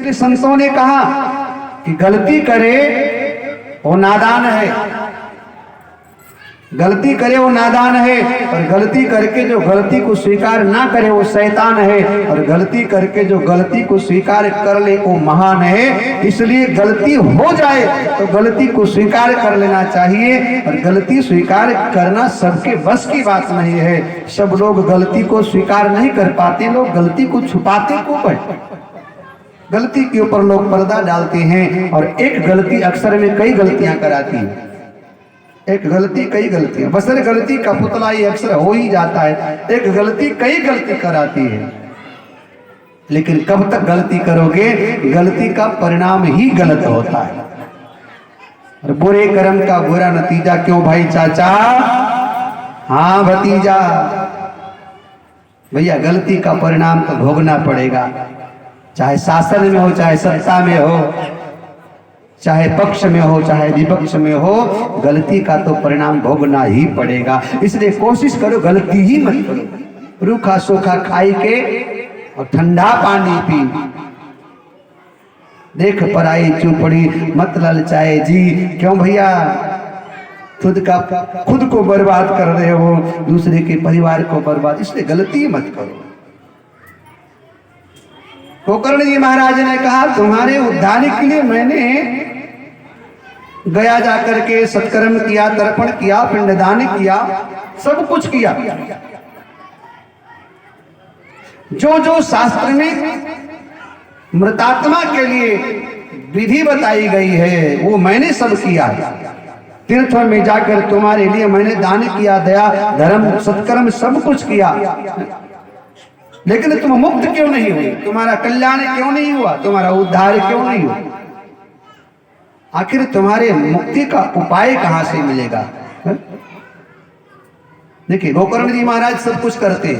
इसलिए संतों ने कहा कि गलती करे वो नादान है, गलती करे वो नादान है, और गलती करके जो गलती को स्वीकार ना करे वो शैतान है, और गलती करके जो गलती को स्वीकार कर ले वो महान है। इसलिए गलती हो जाए तो गलती को स्वीकार कर लेना चाहिए, और गलती स्वीकार करना सबके बस की बात नहीं है। सब लोग गलती को स्वीकार नहीं कर पाते, लोग गलती को छुपाते खूब है, गलती के ऊपर लोग पर्दा डालते हैं, और एक गलती अक्सर में कई गलतियां कराती है, एक गलती कई गलतियां, बसर गलती का पुतला ही अक्सर हो ही जाता है, एक गलती कई गलती कराती है। लेकिन कब तक गलती करोगे, गलती का परिणाम ही गलत होता है, और बुरे कर्म का बुरा नतीजा क्यों भाई चाचा, हाँ भतीजा, भैया गलती का परिणाम तो भोगना पड़ेगा, चाहे शासन में हो, चाहे सत्ता में हो, चाहे पक्ष में हो, चाहे विपक्ष में हो, गलती का तो परिणाम भोगना ही पड़ेगा। इसलिए कोशिश करो गलती ही मत करो, रूखा सूखा खाई के और ठंडा पानी पी, देख पराई चुपड़ी मत ललचाए जी। क्यों भैया, खुद को बर्बाद कर रहे हो, दूसरे के परिवार को बर्बाद, इसलिए गलती मत करो। गोकर्ण जी महाराज ने कहा तुम्हारे उद्धार के लिए मैंने गया जाकर के सत्कर्म किया, तर्पण किया, पिंडदान किया, सब कुछ किया। जो जो शास्त्र में मृतात्मा के लिए विधि बताई गई है वो मैंने सब किया। तीर्थों में जाकर तुम्हारे लिए मैंने दान किया, दया धर्म सत्कर्म सब कुछ किया, लेकिन तुम मुक्त क्यों नहीं हुई, तुम्हारा कल्याण क्यों नहीं हुआ, तुम्हारा उद्धार क्यों नहीं हुआ, आखिर तुम्हारे मुक्ति का उपाय कहां से मिलेगा। देखिए गोकर्ण जी महाराज सब कुछ करते,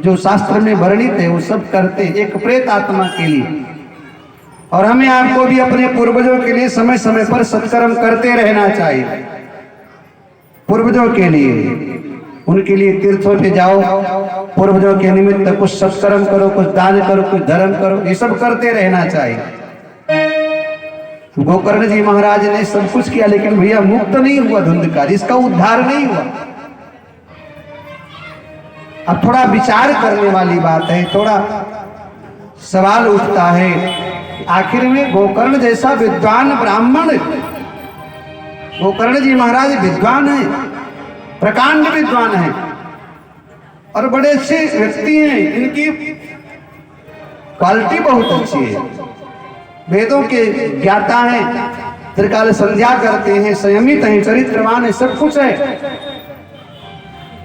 जो शास्त्र में वर्णित है वो सब करते एक प्रेत आत्मा के लिए, और हमें आपको भी अपने पूर्वजों के लिए समय समय पर सत्कर्म करते रहना चाहिए। पूर्वजों के लिए, उनके लिए तीर्थों पे जाओ, पूर्वजों के निमित्त कुछ सत्कर्म करो, कुछ दान करो, कुछ धर्म करो, ये सब करते रहना चाहिए। गोकर्ण जी महाराज ने सब कुछ किया, लेकिन भैया मुक्त नहीं हुआ धुंधकार, इसका उद्धार नहीं हुआ। अब थोड़ा विचार करने वाली बात है, थोड़ा सवाल उठता है, आखिर में गोकर्ण जैसा विद्वान ब्राह्मण, गोकर्ण जी महाराज विद्वान है, प्रकांड विद्वान है, और बड़े अच्छे व्यक्ति हैं, इनकी क्वालिटी बहुत अच्छी है, वेदों के ज्ञाता हैं, त्रिकाल संध्या करते हैं, संयमित हैं, चरित्रवान है, सब कुछ है,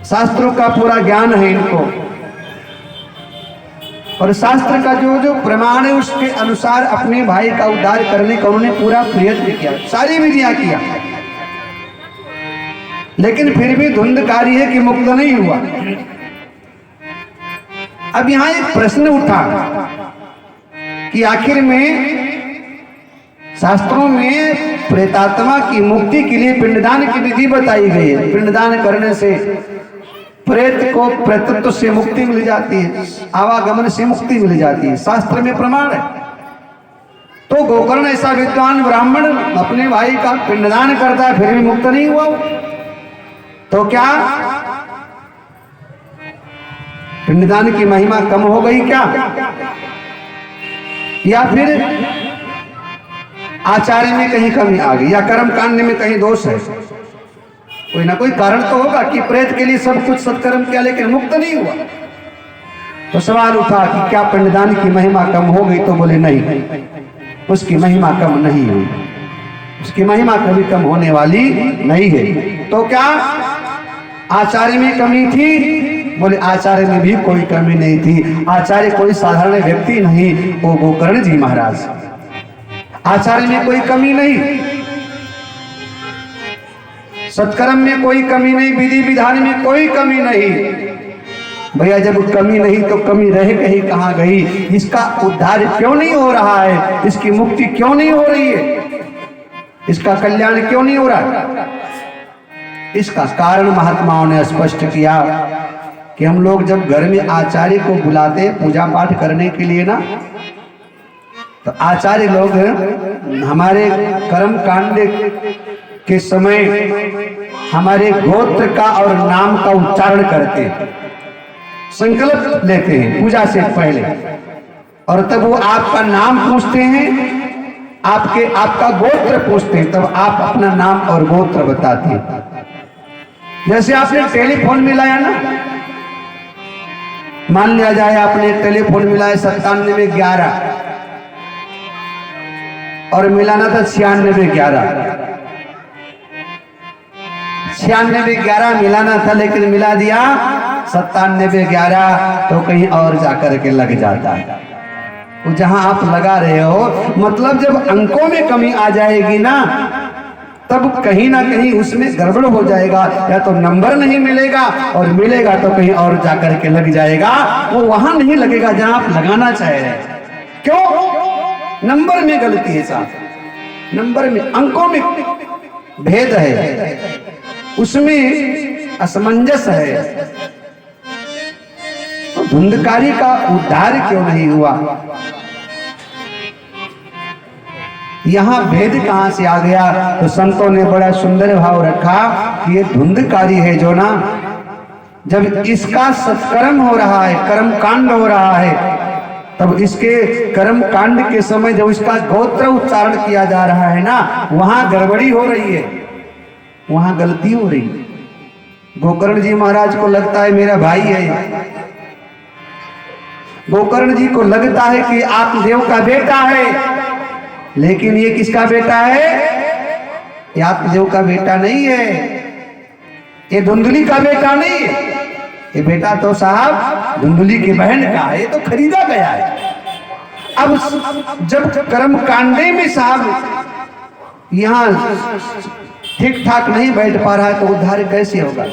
शास्त्रों का पूरा ज्ञान है इनको, और शास्त्र का जो जो प्रमाण है उसके अनुसार अपने भाई का उद्धार करने का उन्होंने पूरा प्रयत्न किया, सारी विधियां किया, लेकिन फिर भी धुंधकारी है कि मुक्त नहीं हुआ। अब यहां एक प्रश्न उठा कि आखिर में शास्त्रों में प्रेतात्मा की मुक्ति के लिए पिंडदान की विधि बताई गई है, पिंडदान करने से प्रेत को प्रेतत्व से मुक्ति मिल जाती है, आवागमन से मुक्ति मिल जाती है, शास्त्र में प्रमाण है। तो गोकर्ण ऐसा विद्वान ब्राह्मण अपने भाई का पिंडदान करता है, फिर भी मुक्त नहीं हुआ, तो क्या पिंडदान की महिमा कम हो गई क्या, या फिर आचार्य में कहीं कमी आ गई, या कर्म कांड में कहीं दोष है, कोई ना कोई कारण तो होगा कि प्रेत के लिए सब कुछ सत्कर्म किया लेकिन मुक्त नहीं हुआ। तो सवाल उठा कि क्या पिंडदान की महिमा कम हो गई, तो बोले नहीं, उसकी महिमा कम नहीं हुई, उसकी महिमा कभी कम होने वाली नहीं है। तो क्या आचार्य में कमी थी, बोले आचार्य में भी कोई कमी नहीं थी, आचार्य कोई साधारण व्यक्ति नहीं, वो गोकर्ण जी महाराज, आचार्य में कोई कमी नहीं, सत्कर्म में कोई कमी नहीं, विधि विधान में कोई कमी नहीं। भैया जब कमी नहीं तो कमी रह गई कहां गई, इसका उद्धार क्यों नहीं हो रहा है, इसकी मुक्ति क्यों नहीं हो रही है, इसका कल्याण क्यों नहीं हो रहा है? इसका कारण महात्माओं ने स्पष्ट किया कि हम लोग जब घर में आचार्य को बुलाते पूजा पाठ करने के लिए ना, तो आचार्य लोग हमारे कर्म कांड के समय हमारे गोत्र का और नाम का उच्चारण करते हैं, संकल्प लेते हैं पूजा से पहले, और तब वो आपका नाम पूछते हैं, आपका गोत्र पूछते हैं, तब आप अपना नाम और गोत्र बताते हैं। जैसे आपने टेलीफोन मिलाया ना, मान लिया जाए आपने टेलीफोन मिलाया 9711 और मिलाना था 9611, 9611 मिलाना था लेकिन मिला दिया 9711, तो कहीं और जाकर के लग जाता है। तो जहां आप लगा रहे हो, मतलब जब अंकों में कमी आ जाएगी ना, तब कहीं ना कहीं उसमें गड़बड़ हो जाएगा, या तो नंबर नहीं मिलेगा, और मिलेगा तो कहीं और जाकर के लग जाएगा, वो वहां नहीं लगेगा जहां आप लगाना चाह रहे हैं। क्यों? नंबर में गलती है साहब, नंबर में, अंकों में भेद है, उसमें असमंजस है। तो धुंधकारी का उद्धार क्यों नहीं हुआ? यहां भेद कहां से आ गया? तो संतों ने बड़ा सुंदर भाव रखा कि ये धुंधकारी है जो ना, जब इसका सत्कर्म हो रहा है, कर्म कांड हो रहा है, तब इसके कर्म कांड के समय जब इसका गोत्र उच्चारण किया जा रहा है ना, वहां गड़बड़ी हो रही है, वहां गलती हो रही है। गोकर्ण जी महाराज को लगता है मेरा भाई है, गोकर्ण जी को लगता है कि आत्मदेव का बेटा है, लेकिन ये किसका बेटा है? ये आत्मदेव का बेटा नहीं है, ये धुंधली का बेटा नहीं है, ये बेटा तो साहब धुंधली की बहन का है, ये तो खरीदा गया है। अब जब कर्म कांडे में साहब यहां ठीक ठाक नहीं बैठ पा रहा है, तो उद्धार कैसे होगा?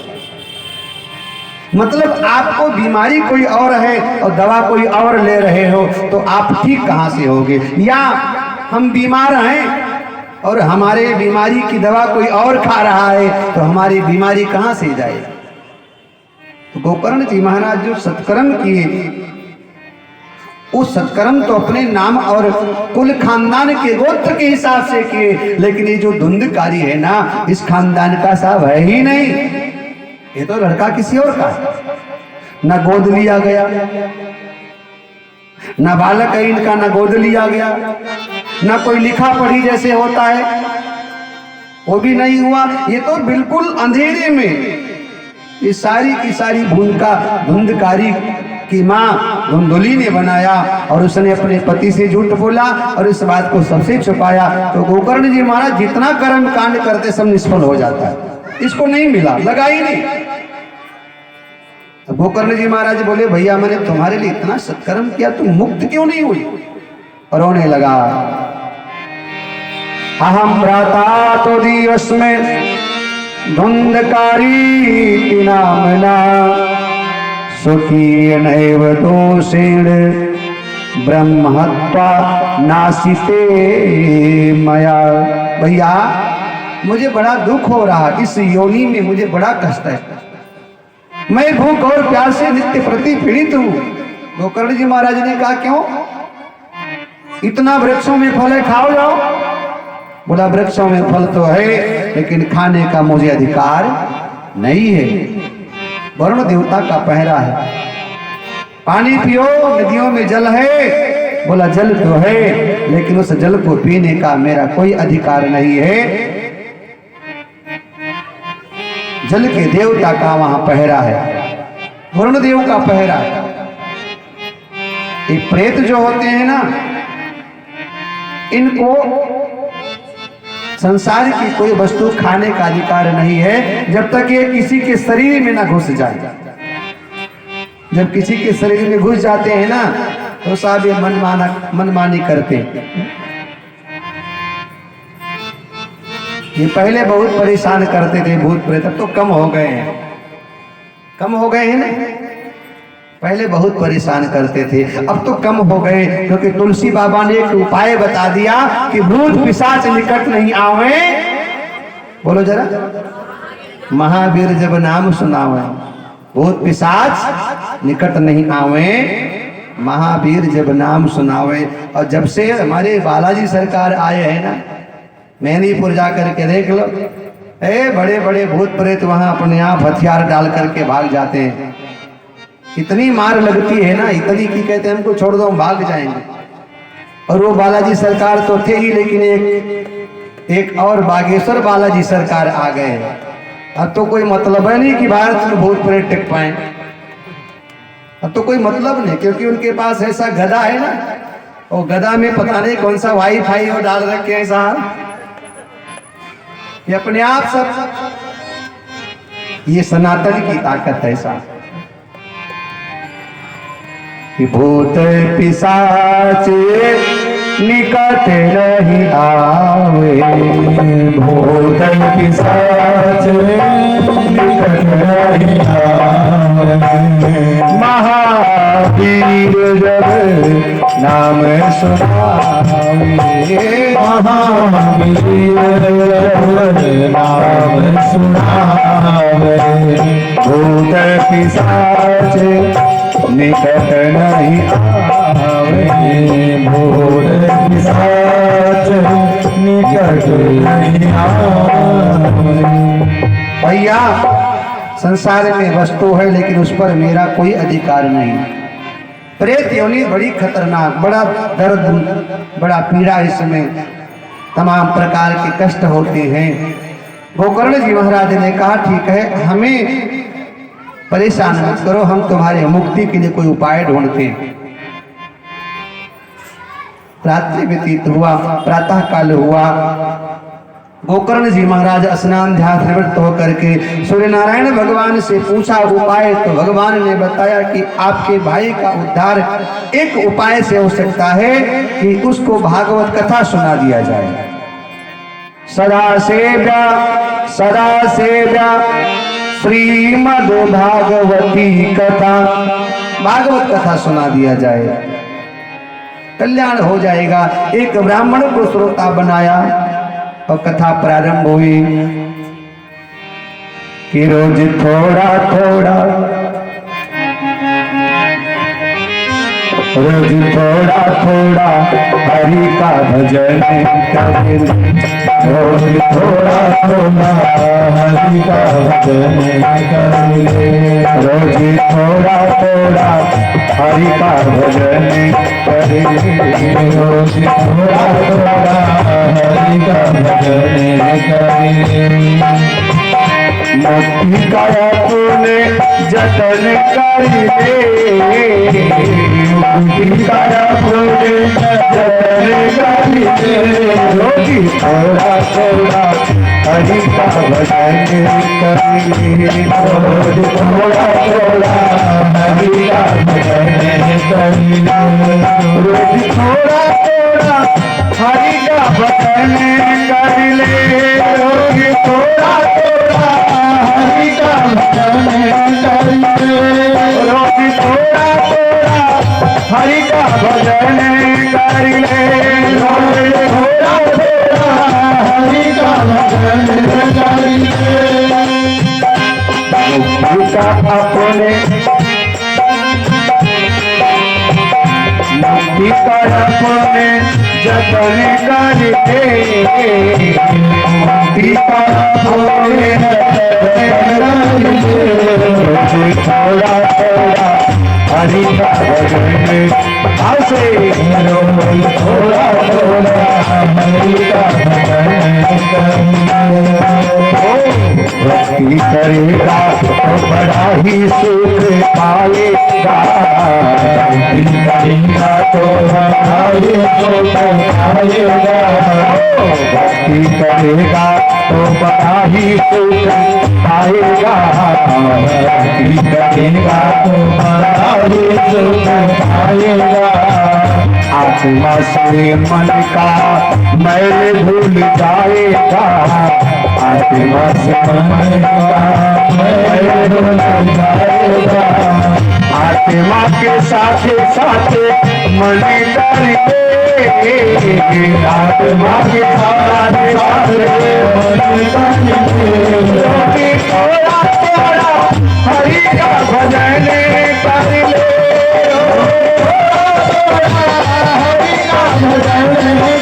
मतलब आपको बीमारी कोई और है और दवा कोई और ले रहे हो, तो आप ठीक कहां से होगे? या हम बीमार हैं और हमारे बीमारी की दवा कोई और खा रहा है, तो हमारी बीमारी कहां से जाए? तो गोकर्ण जी महाराज जो सत्कर्म किए, उस सत्कर्म तो अपने नाम और कुल खानदान के गोत्र के हिसाब से किए, लेकिन ये जो धुंधकारी है ना, इस खानदान का साहब है ही नहीं, ये तो लड़का किसी और का, ना गोद लिया गया, ना बालक है इनका, ना गोद लिया गया, ना कोई लिखा पढ़ी जैसे होता है वो भी नहीं हुआ। ये तो बिल्कुल अंधेरे में ये सारी की सारी धुंधकारी की माँ धुंधुली ने बनाया, और उसने अपने पति से झूठ बोला और इस बात को सबसे छुपाया। तो गोकर्ण जी महाराज जितना कर्म कांड करते सब निष्फल हो जाता है, इसको नहीं मिला, लगा ही नहीं। गोकर्ण जी महाराज बोले, भैया मैंने तुम्हारे लिए इतना सत्कर्म किया, तुम मुक्त क्यों नहीं हुई? और रोने लगा। अहम भ्राता तो दिवस में धुंधकारी नामना सुखी नैव दोषेण ब्रह्महत्वा नासिते मया। भैया मुझे बड़ा दुख हो रहा, इस योनि में मुझे बड़ा कष्ट है, मैं भूख और प्यास से नित्य प्रति पीड़ित हूं। गोकर्ण जी महाराज ने कहा, क्यों? इतना वृक्षों में फल है, खाओ जाओ। बोला, वृक्षों में फल तो है, लेकिन खाने का मुझे अधिकार नहीं है, वरुण देवता का पहरा है। पानी पियो, नदियों में जल है। बोला, जल तो है, लेकिन उस जल को पीने का मेरा कोई अधिकार नहीं है, जल के देवता का वहां पहरा है, वरुण देव का पहरा है। ये प्रेत जो होते हैं ना, इनको संसार की कोई वस्तु खाने का अधिकार नहीं है, जब तक ये किसी के शरीर में ना घुस जाए। जब किसी के शरीर में घुस जाते हैं ना, तो साहब ये मनमानी करते। ये पहले बहुत परेशान करते थे भूत प्रेत, अब तो कम हो गए हैं, कम हो गए हैं ना। पहले बहुत परेशान करते थे, अब तो कम हो गए, क्योंकि तुलसी बाबा ने एक उपाय बता दिया कि भूत पिशाच निकट नहीं आवे। बोलो जरा, महावीर जब नाम सुनावे, भूत पिशाच निकट नहीं आवे। महावीर जब नाम सुनावे। और जब से हमारे बालाजी सरकार आए हैं ना, मैनीपुर जा करके देख लो, बड़े बड़े भूत प्रेत वहां अपने आप हथियार डाल करके भाग जाते हैं। इतनी मार लगती है ना, इतनी की कहते हैं हमको छोड़ दो हम भाग जाएंगे। और वो बालाजी सरकार तो थे ही, लेकिन एक और बागेश्वर बालाजी सरकार आ गए। अब तो कोई मतलब है नहीं कि भारत में भूत प्रेत टिक पाए, अब तो कोई मतलब नहीं, क्योंकि उनके पास ऐसा गधा है ना, और गधा में पता नहीं कौन सा वाईफाई वो डाल रखे हैं साहब, ये अपने आप सब, ये सनातन की ताकत है साहब। कि भूत पिशाच निकट नहीं आवे, भूत पिशाच निकट नहीं आवे, महावीर जब नाम सुनावे, महावीर नाम सुनावे, भूत पिशाच निकट नहीं आवे, भूत पिशाच निकट नहीं आवे। भैया संसार में वस्तु है, लेकिन उस पर मेरा कोई अधिकार नहीं। प्रेत योनि बड़ी खतरनाक, बड़ा दर्द, बड़ा पीड़ा, इसमें तमाम प्रकार के कष्ट होते हैं। गोकर्ण जी महाराज ने कहा ठीक है, हमें परेशान मत करो, हम तुम्हारे मुक्ति के लिए कोई उपाय ढूंढते हैं। रात्रि व्यतीत हुआ, प्रातः काल हुआ, गोकर्ण जी महाराज स्नान ध्यान निवृत्त होकर के सूर्य नारायण भगवान से पूछा उपाय, तो भगवान ने बताया कि आपके भाई का उद्धार एक उपाय से हो सकता है कि उसको भागवत कथा सुना दिया जाए। सदा सेव्या श्रीमद् भागवती कथा, भागवत कथा सुना दिया जाए, कल्याण हो जाएगा। एक ब्राह्मण को श्रोता बनाया और कथा प्रारंभ हुई कि रोज थोड़ा थोड़ा, रोज थोड़ा थोड़ा हरि का भजन करें, रोज थोड़ा थोड़ा हरि का भजन करें, रोज थोड़ा थोड़ा हरि का भजन करें, रोज थोड़ा थोड़ा हरि का भजन करें। मुक्ति का पुण्य जतन करिले, मुक्ति का पुण्य जतन करिले, रोजी थोड़ा थोड़ा हरि का भजन करिले, रोज थोड़ा थोड़ा हरि का भजन करिले, रोज थोड़ा थोड़ा हरि का भजन करिले, रोज थोड़ा थोड़ा हरि का भजन करिले, रोज थोड़ा थोड़ा हरि का भजन करिले, रोज थोड़ा थोड़ा हरि का भजन करिले। मुक्ति का अपने, मुक्ति का अपने जतन करके, मुक्ति का अपने रोज थोड़ा थोड़ा हरि का भजन, आसे रोज थोड़ा थोड़ा हरि का भजन करिले। भक्ति करेगा तो बड़ा ही सुख पाएगा, भक्ति करेगा तो हमारे सुख पाएगा, भक्ति करेगा तो बड़ा ही सुख पाएगा, भक्ति करेगा तो हमारे सुख पाएगा। आत्मा से मन का मैल भूल जाएगा, आत्मा से मन का मैल भूल जाएगा, आत्मा के साथ साथ मन करके, आत्मा के साथ साथ मन करके, थोड़ा थोड़ा हरि का भजन कर ले, चरण में